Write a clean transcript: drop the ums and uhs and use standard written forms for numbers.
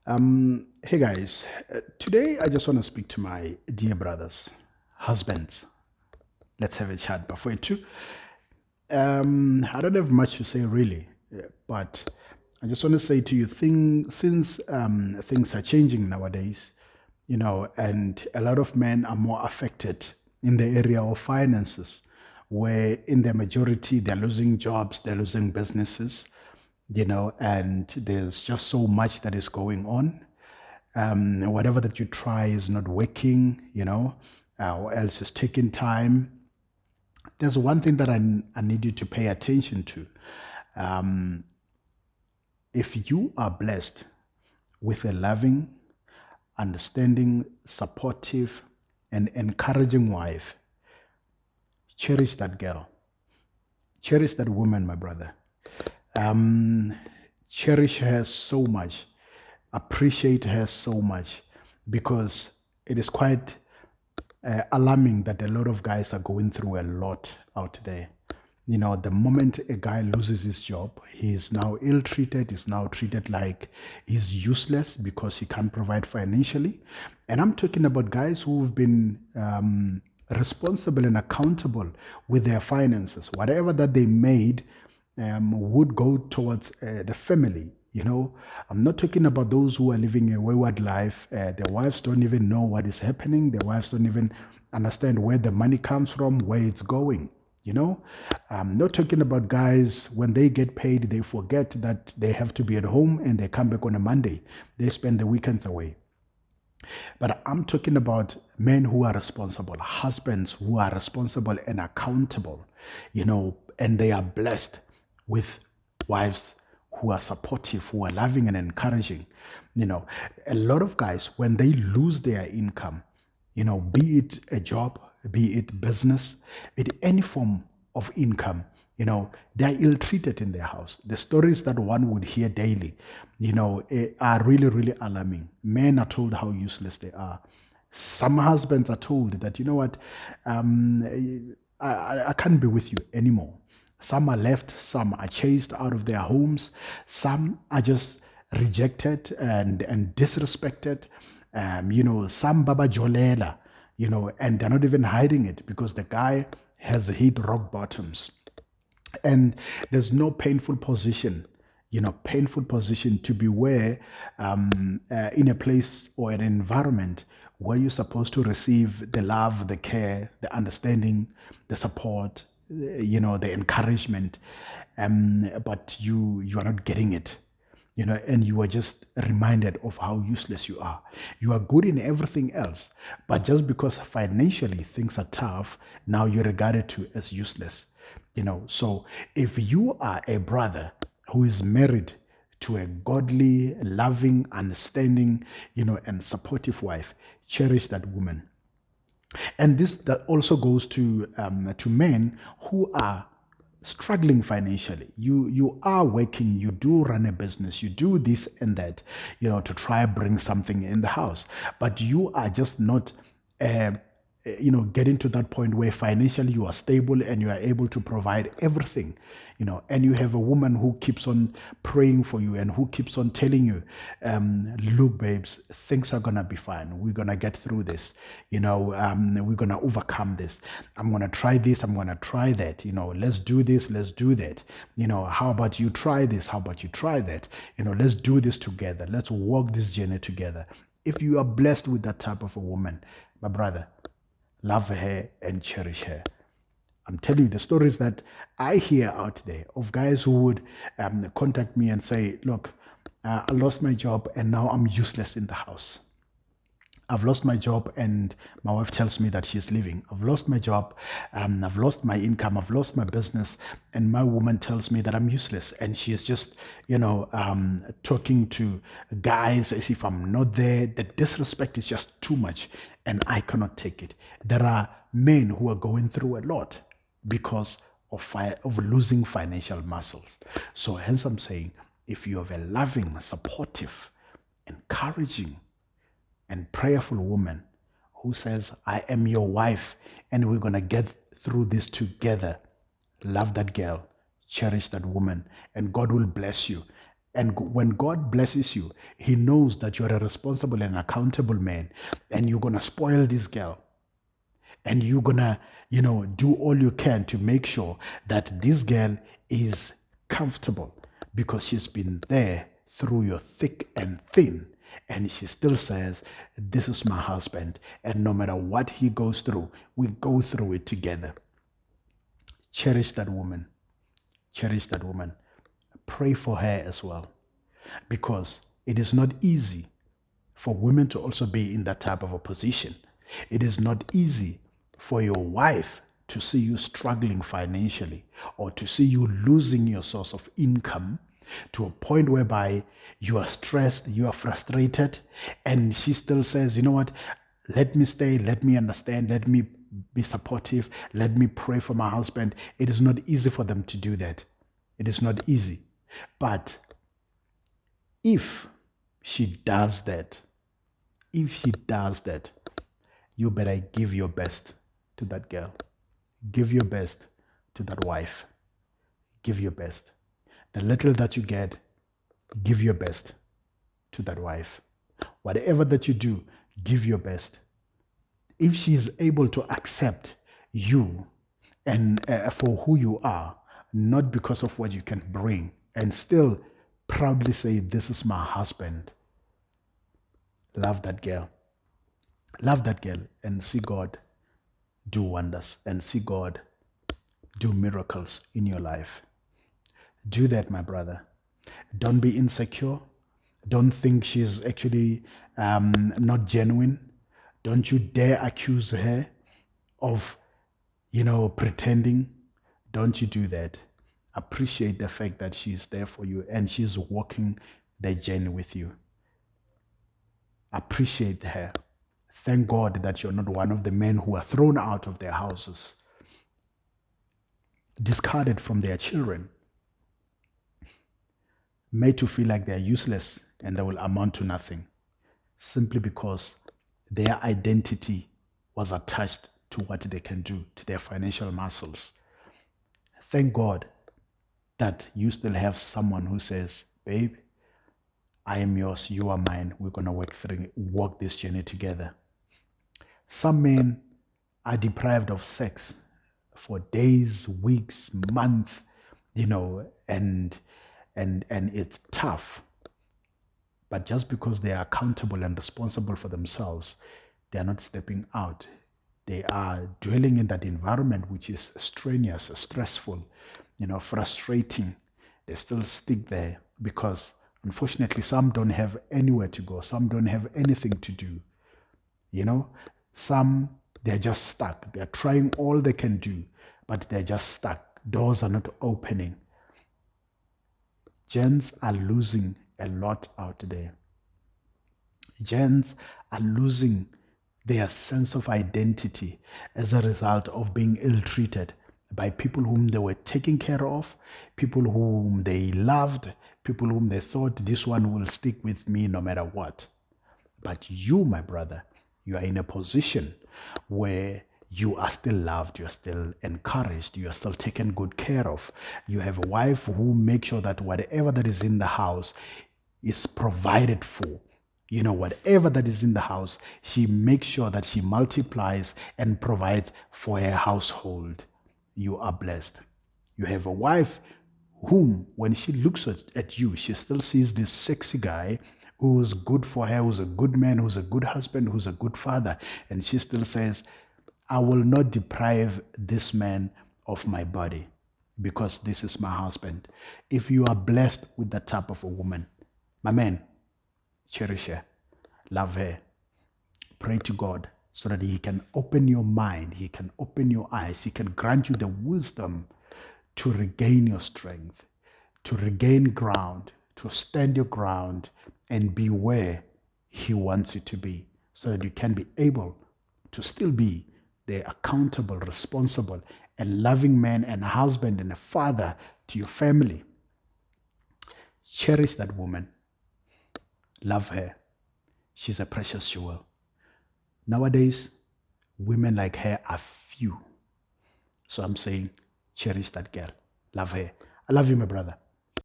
Hey guys, today I just want to speak to my dear brothers, husbands. Let's have a chat. But for you too, I don't have much to say really, but I just want to say to you, since things are changing nowadays, and a lot of men are more affected in the area of finances, where in the majority they're losing jobs, they're losing businesses, and there's just so much that is going on. Whatever that you try is not working, or else it's taking time. There's one thing that I need you to pay attention to. Um, if you are blessed with a loving, understanding, supportive, and encouraging wife, cherish that girl. Cherish that woman, my brother. Um, Cherish her so much, appreciate her so much, because it is quite alarming that a lot of guys are going through a lot out there. The moment a guy loses his job, he is now ill treated, is now treated like he's useless because he can't provide financially. And I'm talking about guys who've been responsible and accountable with their finances. Whatever that they made would go towards the family. I'm not talking about those who are living a wayward life. Their wives don't even know what is happening. Their wives don't even understand where the money comes from, where it's going. I'm not talking about guys when they get paid, they forget that they have to be at home and they come back on a Monday. They spend the weekends away. But I'm talking about men who are responsible, husbands who are responsible and accountable, and they are blessed with wives who are supportive, who are loving and encouraging. A lot of guys, when they lose their income, be it a job, be it business, be it any form of income, they're ill-treated in their house. The stories that one would hear daily, are really, really alarming. Men are told how useless they are. Some husbands are told that, I can't be with you anymore. Some are left, some are chased out of their homes, some are just rejected and disrespected. Some Baba Jolela, and they're not even hiding it because the guy has hit rock bottoms. And there's no painful position to be where in a place or an environment where you're supposed to receive the love, the care, the understanding, the support, the encouragement, but you are not getting it. And you are just reminded of how useless you are. You are good in everything else, but just because financially things are tough, now you're regarded to as useless. So if you are a brother who is married to a godly, loving, understanding, and supportive wife, cherish that woman. And this that also goes to men who are struggling financially. You are working, you do run a business, you do this and that, to try bring something in the house, but you are just not uh, getting to that point where financially you are stable and you are able to provide everything, and you have a woman who keeps on praying for you and who keeps on telling you, look, babes, things are gonna be fine. We're gonna get through this. We're gonna overcome this. I'm gonna try this. I'm gonna try that. Let's do this. Let's do that. How about you try this? How about you try that? Let's do this together. Let's walk this journey together. If you are blessed with that type of a woman, my brother, love her and cherish her. I'm telling you the stories that I hear out there of guys who would contact me and say, look, I lost my job and now I'm useless in the house. I've lost my job and my wife tells me that she's leaving. I've lost my job, I've lost my income, I've lost my business, and my woman tells me that I'm useless. And she is just, talking to guys as if I'm not there. The disrespect is just too much, and I cannot take it. There are men who are going through a lot because of losing financial muscles. So hence I'm saying, if you have a loving, supportive, encouraging, and prayerful woman who says, I am your wife and we're going to get through this together, love that girl, cherish that woman, and God will bless you. And when God blesses you, He knows that you're a responsible and accountable man, and you're going to spoil this girl. And you're going to, do all you can to make sure that this girl is comfortable because she's been there through your thick and thin. And she still says, this is my husband. And no matter what he goes through, we go through it together. Cherish that woman. Cherish that woman. Pray for her as well. Because it is not easy for women to also be in that type of a position. It is not easy for your wife to see you struggling financially or to see you losing your source of income to a point whereby you are stressed, you are frustrated, and she still says, you know what, let me stay, let me understand, let me be supportive, let me pray for my husband. It is not easy for them to do that. It is not easy. But if she does that, you better give your best to that girl. Give your best to that wife. Give your best. The little that you get, give your best to that wife. Whatever that you do, give your best. If she is able to accept you and for who you are, not because of what you can bring, and still proudly say, this is my husband, love that girl. Love that girl and see God do wonders and see God do miracles in your life. Do that, my brother. Don't be insecure. Don't think she's actually not genuine. Don't you dare accuse her of, pretending. Don't you do that. Appreciate the fact that she's there for you and she's walking the journey with you. Appreciate her. Thank God that you're not one of the men who are thrown out of their houses, discarded from their children, made to feel like they're useless and they will amount to nothing, simply because their identity was attached to what they can do, to their financial muscles. Thank God that you still have someone who says, babe, I am yours, you are mine. We're going to walk this journey together. Some men are deprived of sex for days, weeks, months, and it's tough. But just because they are accountable and responsible for themselves, they are not stepping out. They are dwelling in that environment which is strenuous, stressful, frustrating. They still stick there because, unfortunately, some don't have anywhere to go. Some don't have anything to do. Some, they're just stuck. They're trying all they can do, but they're just stuck. Doors are not opening. Gens are losing a lot out there. Gens are losing their sense of identity as a result of being ill-treated by people whom they were taking care of, people whom they loved, people whom they thought this one will stick with me no matter what. But you, my brother, you are in a position where you are still loved, you are still encouraged, you are still taken good care of. You have a wife who makes sure that whatever that is in the house is provided for. Whatever that is in the house, she makes sure that she multiplies and provides for her household. You are blessed. You have a wife whom, when she looks at you, she still sees this sexy guy who's good for her, who's a good man, who's a good husband, who's a good father. And she still says, I will not deprive this man of my body because this is my husband. If you are blessed with that type of a woman, my man, cherish her, love her, pray to God so that He can open your mind, He can open your eyes, He can grant you the wisdom to regain your strength, to regain ground, to stand your ground and be where He wants you to be, so that you can be able to still be the accountable, responsible, and loving man and husband and a father to your family. Cherish that woman. Love her. She's a precious jewel. Nowadays, women like her are few. So I'm saying, cherish that girl. Love her. I love you, my brother.